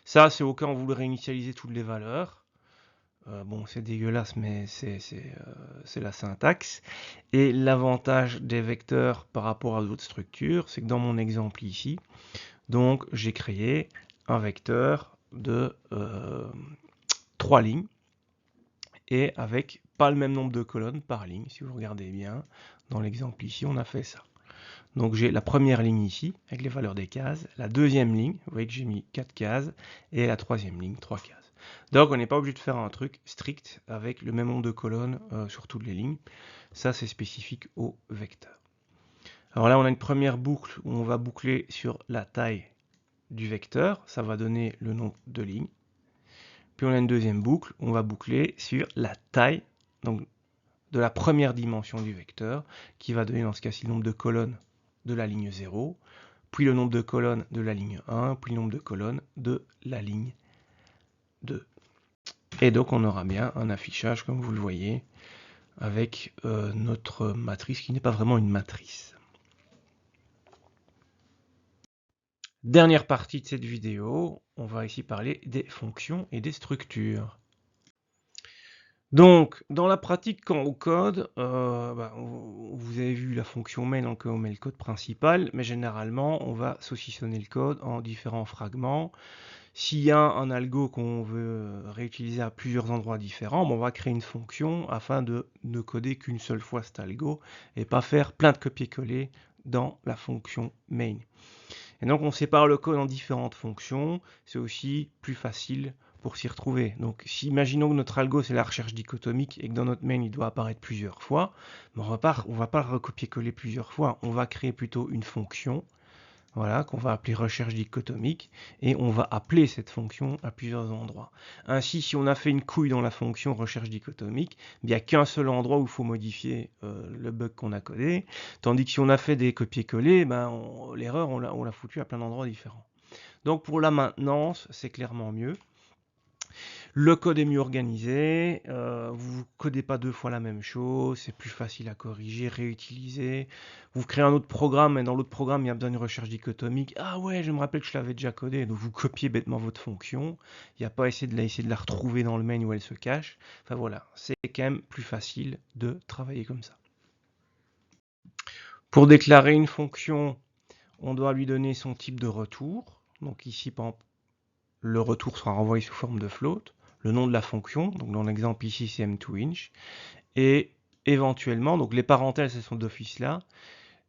Ça, c'est au cas où on voudrait initialiser toutes les valeurs. Bon, c'est dégueulasse, mais c'est la syntaxe. Et l'avantage des vecteurs par rapport à d'autres structures, c'est que dans mon exemple ici, donc j'ai créé un vecteur de 3 lignes. Et avec pas le même nombre de colonnes par ligne. Si vous regardez bien, dans l'exemple ici, on a fait ça. Donc j'ai la première ligne ici, avec les valeurs des cases, la deuxième ligne, vous voyez que j'ai mis 4 cases, et la troisième ligne, 3 cases. Donc on n'est pas obligé de faire un truc strict avec le même nombre de colonnes sur toutes les lignes. Ça, c'est spécifique au vecteur. Alors là, on a une première boucle où on va boucler sur la taille du vecteur. Ça va donner le nombre de lignes. Puis on a une deuxième boucle, on va boucler sur la taille donc, de la première dimension du vecteur, qui va donner dans ce cas-ci le nombre de colonnes de la ligne 0, puis le nombre de colonnes de la ligne 1, puis le nombre de colonnes de la ligne 2. Et donc on aura bien un affichage, comme vous le voyez, avec notre matrice qui n'est pas vraiment une matrice. Dernière partie de cette vidéo, on va ici parler des fonctions et des structures. Donc, dans la pratique, quand on code, vous avez vu la fonction main, donc on met le code principal, mais généralement, on va saucissonner le code en différents fragments. S'il y a un algo qu'on veut réutiliser à plusieurs endroits différents, on va créer une fonction afin de ne coder qu'une seule fois cet algo et pas faire plein de copier-coller dans la fonction main. Et donc, on sépare le code en différentes fonctions. C'est aussi plus facile pour s'y retrouver. Donc, si imaginons que notre algo c'est la recherche dichotomique et que dans notre main il doit apparaître plusieurs fois, on va pas recopier-coller plusieurs fois. On va créer plutôt une fonction, voilà, qu'on va appeler recherche dichotomique, et on va appeler cette fonction à plusieurs endroits. Ainsi, si on a fait une couille dans la fonction recherche dichotomique, il n'y a qu'un seul endroit où il faut modifier le bug qu'on a codé, tandis que si on a fait des copier-coller, l'erreur on l'a foutu à plein d'endroits différents. Donc pour la maintenance, c'est clairement mieux. Le code est mieux organisé, vous ne codez pas 2 fois la même chose, c'est plus facile à corriger, réutiliser. Vous créez un autre programme, et dans l'autre programme, il y a besoin d'une recherche dichotomique. Ah ouais, je me rappelle que je l'avais déjà codé, donc vous copiez bêtement votre fonction. Il n'y a pas à essayer de la retrouver dans le main où elle se cache. Enfin voilà, c'est quand même plus facile de travailler comme ça. Pour déclarer une fonction, on doit lui donner son type de retour. Donc ici, par exemple, le retour sera renvoyé sous forme de float. Le nom de la fonction, donc dans l'exemple ici c'est m2inch, et éventuellement, donc les parenthèses elles sont d'office là,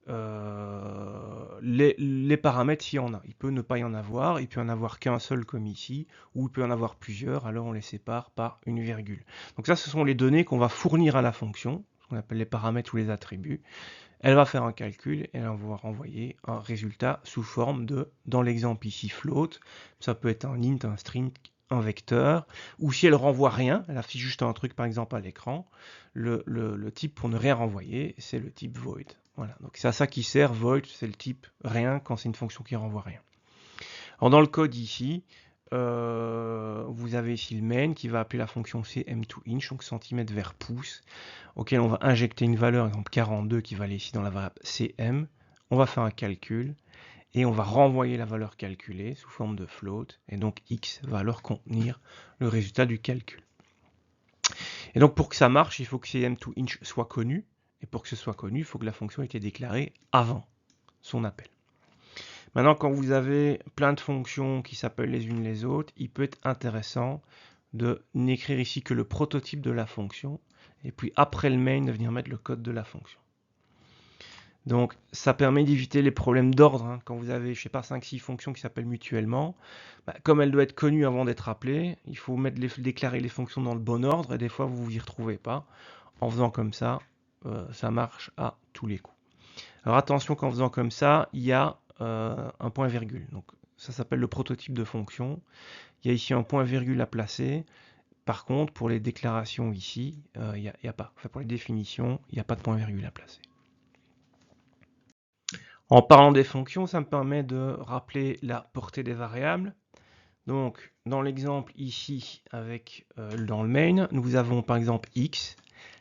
les paramètres s'il y en a. Il peut ne pas y en avoir, il peut en avoir qu'un seul comme ici, ou il peut en avoir plusieurs, alors on les sépare par une virgule. Donc ça, ce sont les données qu'on va fournir à la fonction, ce qu'on appelle les paramètres ou les attributs. Elle va faire un calcul et elle va renvoyer un résultat sous forme de, dans l'exemple ici, float. Ça peut être un int, un string, un vecteur, ou si elle renvoie rien, elle affiche juste un truc par exemple à l'écran, le type pour ne rien renvoyer, c'est le type void. Voilà, donc c'est à ça qui sert void, c'est le type rien quand c'est une fonction qui renvoie rien. Alors dans le code ici, vous avez ici le main qui va appeler la fonction cm2inch, donc centimètre vers pouce, auquel on va injecter une valeur, exemple 42, qui va aller ici dans la variable cm. On va faire un calcul et on va renvoyer la valeur calculée sous forme de float, et donc x va alors contenir le résultat du calcul. Et donc pour que ça marche, il faut que cm2inch soit connu, et pour que ce soit connu, il faut que la fonction ait été déclarée avant son appel. Maintenant, quand vous avez plein de fonctions qui s'appellent les unes les autres, il peut être intéressant de n'écrire ici que le prototype de la fonction, et puis après le main, de venir mettre le code de la fonction. Donc ça permet d'éviter les problèmes d'ordre. Hein. Quand vous avez, je sais pas, 5-6 fonctions qui s'appellent mutuellement, comme elle doit être connue avant d'être appelée, il faut déclarer les fonctions dans le bon ordre, et des fois vous vous y retrouvez pas. En faisant comme ça, ça marche à tous les coups. Alors attention qu'en faisant comme ça, il y a un point virgule. Donc ça s'appelle le prototype de fonction. Il y a ici un point virgule à placer. Par contre, pour les déclarations ici, il n'y a pas. Enfin, pour les définitions, il n'y a pas de point virgule à placer. En parlant des fonctions, ça me permet de rappeler la portée des variables. Donc, dans l'exemple ici, avec dans le main, nous avons par exemple x.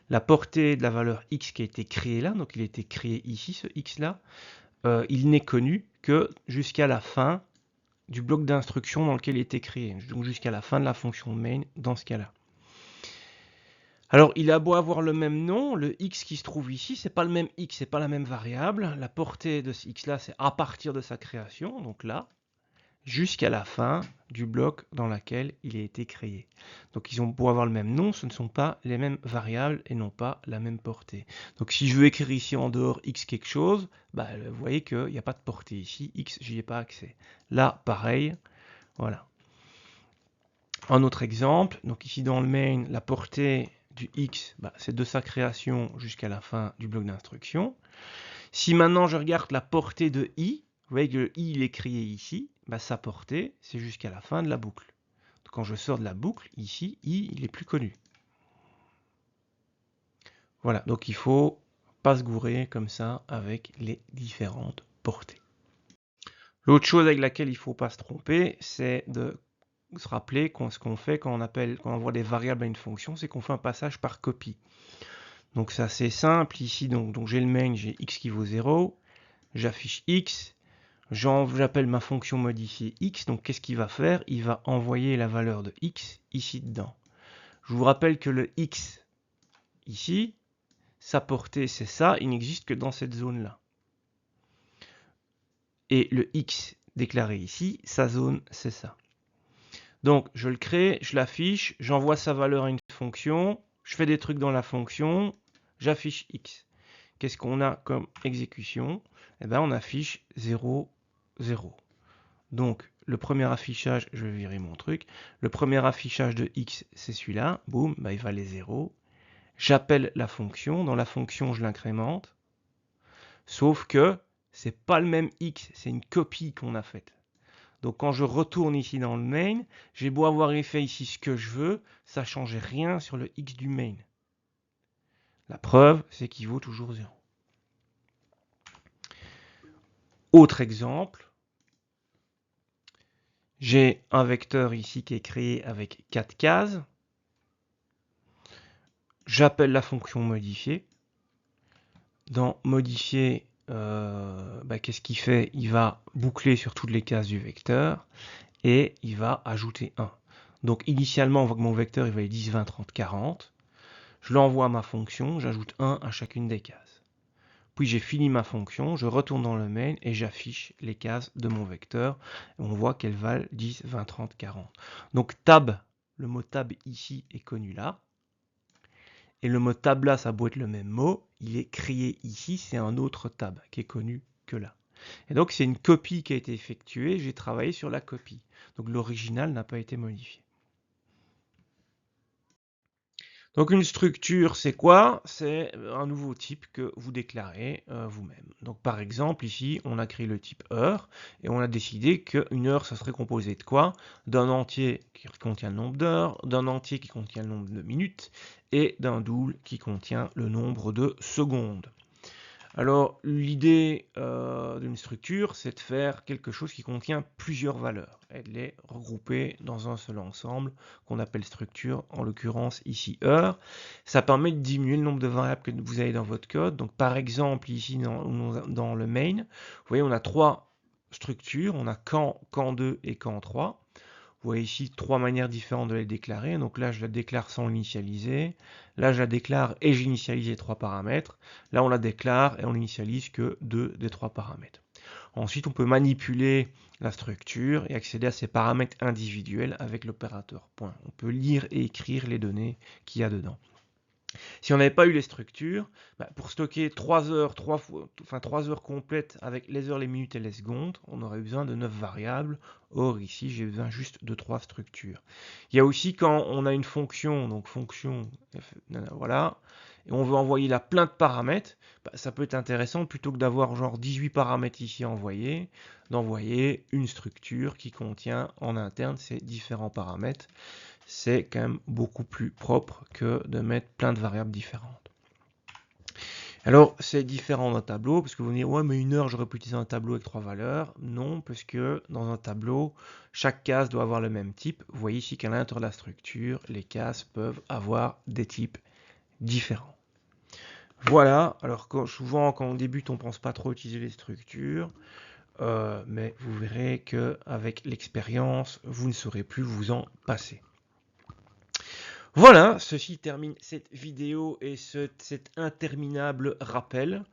La portée de la valeur x qui a été créée là, donc il a été créé ici, ce x là, il n'est connu que jusqu'à la fin du bloc d'instruction dans lequel il a été créé, donc jusqu'à la fin de la fonction main dans ce cas-là. Alors, il a beau avoir le même nom, le x qui se trouve ici, c'est pas le même x, c'est pas la même variable. La portée de ce x-là, c'est à partir de sa création, donc là, jusqu'à la fin du bloc dans lequel il a été créé. Donc, ils ont beau avoir le même nom, ce ne sont pas les mêmes variables et non pas la même portée. Donc, si je veux écrire ici en dehors x quelque chose, vous voyez qu'il n'y a pas de portée ici, x, j'y ai pas accès. Là, pareil, voilà. Un autre exemple, donc ici dans le main, la portée du x, c'est de sa création jusqu'à la fin du bloc d'instruction. Si maintenant je regarde la portée de i, vous voyez que le i il est créé ici, sa portée c'est jusqu'à la fin de la boucle. Donc, quand je sors de la boucle, ici, i il est plus connu. Voilà, donc il faut pas se gourer comme ça avec les différentes portées. L'autre chose avec laquelle il ne faut pas se tromper, c'est de se rappeler ce qu'on fait quand on envoie des variables à une fonction, c'est qu'on fait un passage par copie. Donc c'est assez simple ici, donc j'ai le main, j'ai x qui vaut 0, j'affiche x, j'appelle ma fonction modifiée x, donc qu'est-ce qu'il va faire? Il va envoyer la valeur de x ici dedans. Je vous rappelle que le x ici, sa portée c'est ça, il n'existe que dans cette zone-là. Et le x déclaré ici, sa zone c'est ça. Donc, je le crée, je l'affiche, j'envoie sa valeur à une fonction, je fais des trucs dans la fonction, j'affiche x. Qu'est-ce qu'on a comme exécution? Eh bien, on affiche 0, 0. Donc, le premier affichage, je vais virer mon truc, le premier affichage de x, c'est celui-là, boum, il valait 0. J'appelle la fonction, dans la fonction, je l'incrémente, sauf que c'est pas le même x, c'est une copie qu'on a faite. Donc quand je retourne ici dans le main, j'ai beau avoir fait ici ce que je veux, ça ne change rien sur le x du main. La preuve, c'est qu'il vaut toujours 0. Autre exemple, j'ai un vecteur ici qui est créé avec 4 cases. J'appelle la fonction modifier. Dans modifier, qu'est-ce qu'il fait? Il va boucler sur toutes les cases du vecteur et il va ajouter 1. Donc initialement, on voit que mon vecteur il va être 10, 20, 30, 40. Je l'envoie à ma fonction, j'ajoute 1 à chacune des cases. Puis j'ai fini ma fonction, je retourne dans le main et j'affiche les cases de mon vecteur. On voit qu'elles valent 10, 20, 30, 40. Donc tab, le mot tab ici est connu là. Et le mot tab là, ça a beau être le même mot, il est créé ici, c'est un autre tab qui est connu que là. Et donc c'est une copie qui a été effectuée, j'ai travaillé sur la copie. Donc l'original n'a pas été modifié. Donc une structure, c'est quoi? C'est un nouveau type que vous déclarez vous-même. Donc par exemple, ici, on a créé le type heure et on a décidé qu'une heure, ça serait composé de quoi? D'un entier qui contient le nombre d'heures, d'un entier qui contient le nombre de minutes et d'un double qui contient le nombre de secondes. Alors, l'idée d'une structure, c'est de faire quelque chose qui contient plusieurs valeurs et de les regrouper dans un seul ensemble qu'on appelle structure, en l'occurrence ici heure. Ça permet de diminuer le nombre de variables que vous avez dans votre code. Donc, par exemple, ici dans le main, vous voyez, on a 3 structures. On a quand 2 et quand 3. Vous voyez ici 3 manières différentes de les déclarer. Donc là, je la déclare sans l'initialiser. Là, je la déclare et j'initialise les 3 paramètres. Là, on la déclare et on n'initialise que 2 des 3 paramètres. Ensuite, on peut manipuler la structure et accéder à ces paramètres individuels avec l'opérateur point. On peut lire et écrire les données qu'il y a dedans. Si on n'avait pas eu les structures, pour stocker 3 heures, 3 heures complètes avec les heures, les minutes et les secondes, on aurait besoin de 9 variables. Or ici, j'ai besoin juste de 3 structures. Il y a aussi quand on a une fonction, donc fonction, voilà, et on veut envoyer là plein de paramètres, ça peut être intéressant plutôt que d'avoir genre 18 paramètres ici envoyés, d'envoyer une structure qui contient en interne ces différents paramètres. C'est quand même beaucoup plus propre que de mettre plein de variables différentes. Alors, c'est différent d'un tableau, parce que vous me direz, ouais, mais une heure, j'aurais pu utiliser un tableau avec 3 valeurs. Non, parce que dans un tableau, chaque case doit avoir le même type. Vous voyez ici qu'à l'intérieur de la structure, les cases peuvent avoir des types différents. Voilà, alors souvent, quand on débute, on ne pense pas trop utiliser les structures. Mais vous verrez qu'avec l'expérience, vous ne saurez plus vous en passer. Voilà, ceci termine cette vidéo et cet interminable rappel.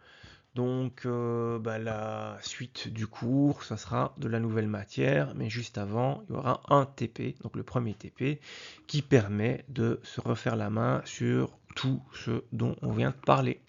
Donc la suite du cours, ça sera de la nouvelle matière, mais juste avant, il y aura un TP, donc le premier TP, qui permet de se refaire la main sur tout ce dont on vient de parler.